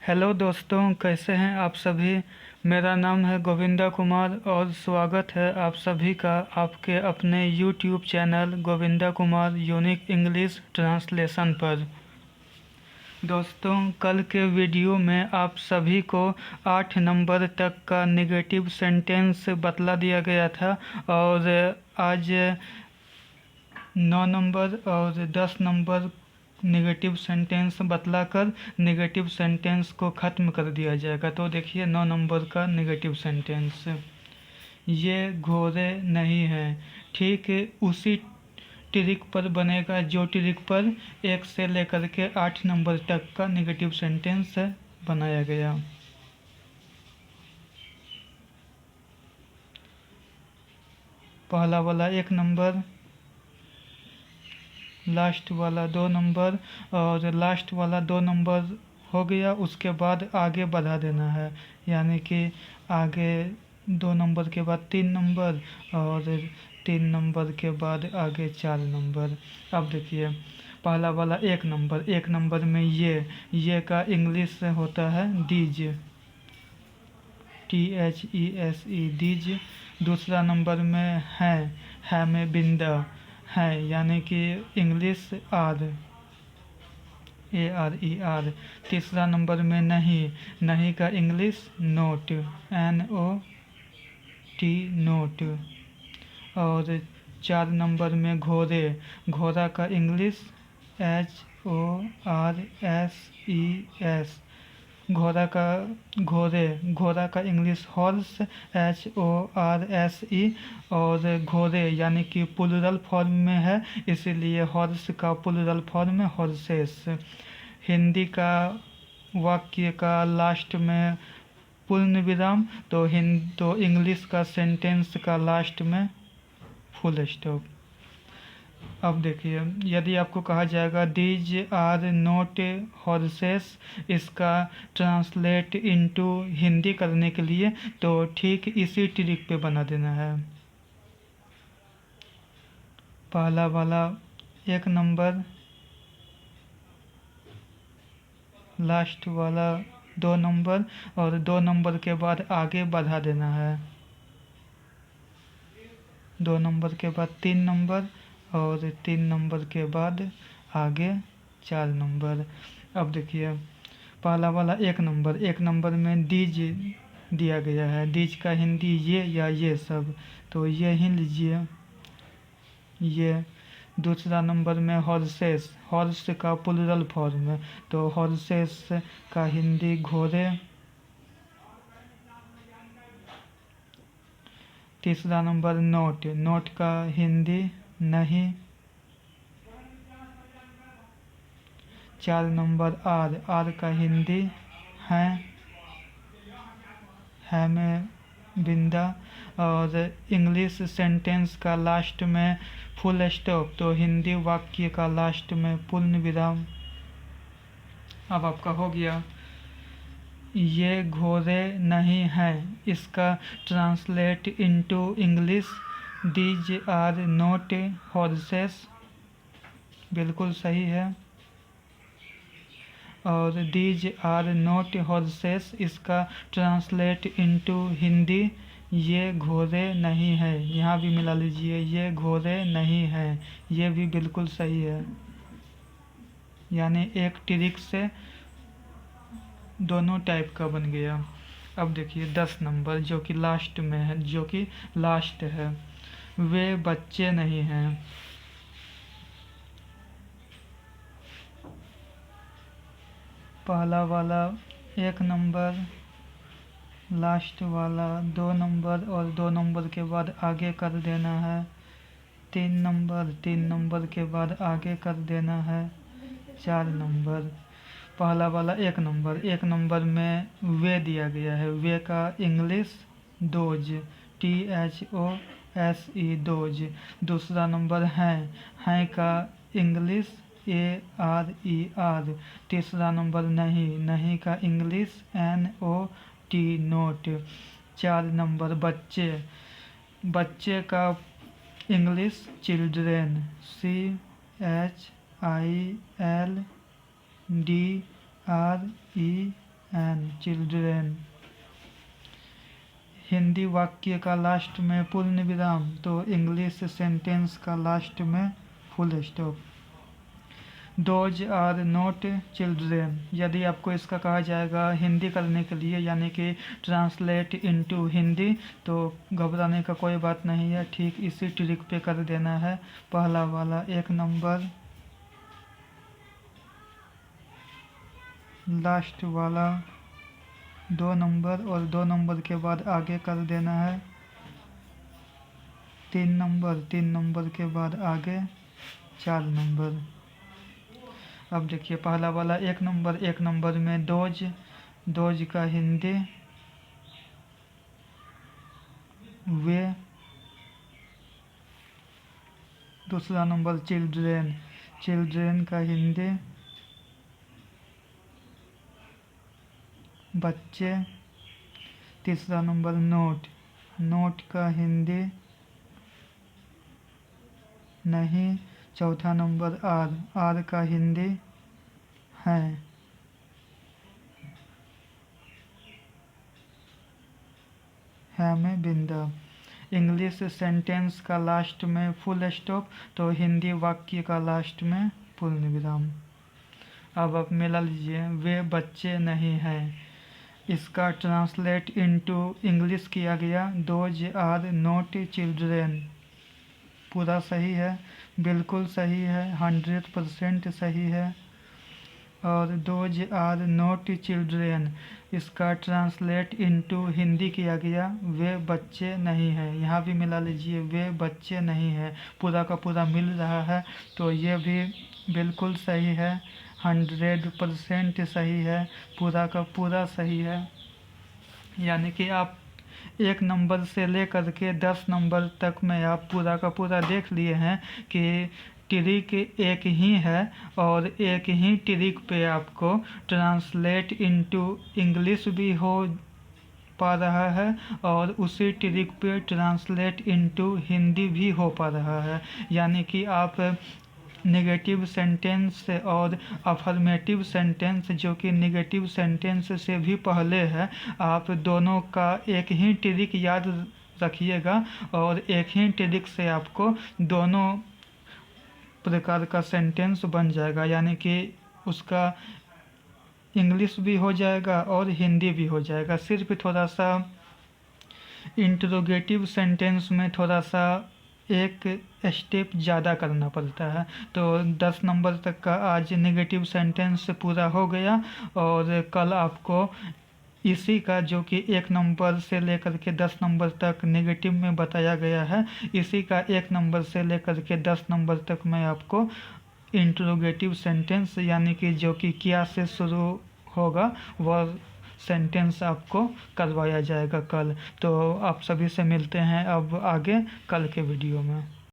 Hello दोस्तों, कैसे हैं आप सभी। मेरा नाम है गोविंदा कुमार और स्वागत है आप सभी का आपके अपने YouTube channel Govinda Kumar unique English translation पर। दोस्तों, कल के वीडियो में आप सभी को 8 नंबर तक का नेगेटिव सेंटेंस बतला दिया गया था और आज 9 नंबर और 10 नंबर नेगेटिव सेंटेंस बतलाकर नेगेटिव सेंटेंस को ख़त्म कर दिया जाएगा। तो देखिए 9 नंबर का नेगेटिव सेंटेंस, ये घोड़े नहीं हैं। ठीक उसी ट्रिक पर बनेगा जो ट्रिक पर 1 से लेकर के 8 नंबर तक का नेगेटिव सेंटेंस बनाया गया। पहला वाला 1 नंबर, लास्ट वाला 2 नंबर और लास्ट वाला 2 नंबर हो गया। उसके बाद आगे बढ़ा देना है, यानी कि आगे 2 नंबर के बाद 3 नंबर और 3 नंबर के बाद आगे 4 नंबर। अब देखिए पहला वाला 1 नंबर, 1 नंबर में ये का इंग्लिश होता है डीज, THESE डीज। दूसरा नंबर में है में बिंदा है, यानी कि इंग्लिश आर, ARER। तीसरा नंबर में नहीं का इंग्लिश नोट, NOT नोट। और 4 नंबर में घोड़ा का इंग्लिश HORSES। घोड़ा का इंग्लिश हॉर्स, HORSE। और घोड़े यानी कि प्लूरल फॉर्म में है, इसीलिए हॉर्स का प्लूरल फॉर्म है हॉर्सेस। हिंदी का वाक्य का लास्ट में पूर्ण विराम, तो इंग्लिश का सेंटेंस का लास्ट में फुल स्टॉप। अब देखिए यदि आपको कहा जाएगा दीज आर नोट हॉर्सेस, इसका ट्रांसलेट इनटू हिंदी करने के लिए तो ठीक इसी ट्रिक पे बना देना है। पहला वाला 1 नंबर, लास्ट वाला 2 नंबर और 2 नंबर के बाद आगे बढ़ा देना है। 2 नंबर के बाद 3 नंबर और 3 नंबर के बाद आगे 4 नंबर। अब देखिए पहला वाला 1 नंबर, 1 नंबर में डीज दिया गया है। डीज का हिंदी ये या ये सब, तो ये ही लीजिए ये। दूसरा नंबर में हॉर्सेस, हॉर्स का प्लूरल फॉर्म है, तो हॉर्सेस का हिंदी घोड़े। तीसरा नंबर नोट, नोट का हिंदी नहीं। 4 नंबर आर का हिंदी है में बिंदा। और इंग्लिश सेंटेंस का लास्ट में फुल स्टॉप, तो हिंदी वाक्य का लास्ट में पूर्ण विराम। अब आपका हो गया ये घोड़े नहीं हैं, इसका translate into English these are not horses, बिल्कुल सही है। और दीज आर नॉट हॉर्सेस इसका ट्रांसलेट इनटू हिंदी ये घोड़े नहीं हैं। यहाँ भी मिला लीजिए ये घोड़े नहीं हैं, ये भी बिल्कुल सही है। यानी एक ट्रिक से दोनों टाइप का बन गया। अब देखिए 10 नंबर जो कि लास्ट में है, जो कि लास्ट है, वे बच्चे नहीं हैं। पहला वाला 1 नंबर, लास्ट वाला 2 नंबर और 2 नंबर के बाद आगे कर देना है 3 नंबर, 3 नंबर के बाद आगे कर देना है 4 नंबर। पहला वाला 1 नंबर, 1 नंबर में वे दिया गया है, वे का इंग्लिश दोज, THOSE दोज। दूसरा नंबर हैं का इंग्लिश ARER। तीसरा नंबर नहीं का इंग्लिश NOT नोट। 4 नंबर बच्चे का English children, CHILDREN। And children. Hindi वाक्य का लास्ट में पूर्ण विराम, तो इंग्लिश सेंटेंस का लास्ट में full stop. Those are not children. यदि आपको इसका कहा जाएगा हिंदी करने के लिए, यानी कि ट्रांसलेट इनटू हिंदी, तो घबराने का कोई बात नहीं है, ठीक इसी ट्रिक पे कर देना है। पहला वाला 1 नंबर, लास्ट वाला 2 नंबर, और 2 नंबर के बाद आगे कर देना है 3 नंबर, 3 नंबर के बाद आगे 4 नंबर। अब देखिए पहला वाला 1 नंबर, 1 नंबर में दोज, दोज का हिंदी वे। दूसरा नंबर चिल्ड्रेन, चिल्ड्रेन का हिंदी बच्चे। तीसरा नंबर नोट, नोट का हिंदी नहीं। चौथा नंबर आर, आर का हिंदी है। में बिंदा। इंग्लिश सेंटेंस का लास्ट में फुल स्टॉप, तो हिंदी वाक्य का लास्ट में पूर्ण विराम। अब आप मिला लीजिए, वे बच्चे नहीं हैं। इसका ट्रांसलेट इनटू इंग्लिश किया गया, दोज आर नॉट चिल्ड्रेन। पूरा सही है, बिल्कुल सही है, 100% सही है। और दोज आर नॉट चिल्ड्रेन, इसका ट्रांसलेट इनटू हिंदी किया गया, वे बच्चे नहीं हैं। यहाँ भी मिला लीजिए, वे बच्चे नहीं हैं, पूरा का पूरा मिल रहा है, तो ये भी बिल्कुल सही है, 100% सही है, पूरा का पूरा सही है। यानी कि आप 1 नंबर से लेकर के 10 नंबर तक में आप पूरा का पूरा देख लिए हैं कि ट्रिक एक ही है, और एक ही ट्रिक पे आपको ट्रांसलेट इनटू इंग्लिश भी हो पा रहा है, और उसी ट्रिक पे ट्रांसलेट इनटू हिंदी भी हो पा रहा है। यानी कि आप नेगेटिव सेंटेंस और अफर्मेटिव सेंटेंस, जो कि नेगेटिव सेंटेंस से भी पहले है, आप दोनों का एक ही ट्रिक याद रखिएगा, और एक ही ट्रिक से आपको दोनों प्रकार का सेंटेंस बन जाएगा। यानी कि उसका इंग्लिश भी हो जाएगा और हिंदी भी हो जाएगा। सिर्फ थोड़ा सा इंट्रोगेटिव सेंटेंस में थोड़ा सा एक स्टेप ज़्यादा करना पड़ता है। तो 10 नंबर तक का आज नेगेटिव सेंटेंस पूरा हो गया, और कल आपको इसी का, जो कि 1 नंबर से लेकर के 10 नंबर तक नेगेटिव में बताया गया है, इसी का 1 नंबर से लेकर के 10 नंबर तक मैं आपको इंट्रोगेटिव सेंटेंस, यानी कि जो कि क्या से शुरू होगा, वह सेंटेंस आपको करवाया जाएगा कल। तो आप सभी से मिलते हैं अब आगे कल के वीडियो में।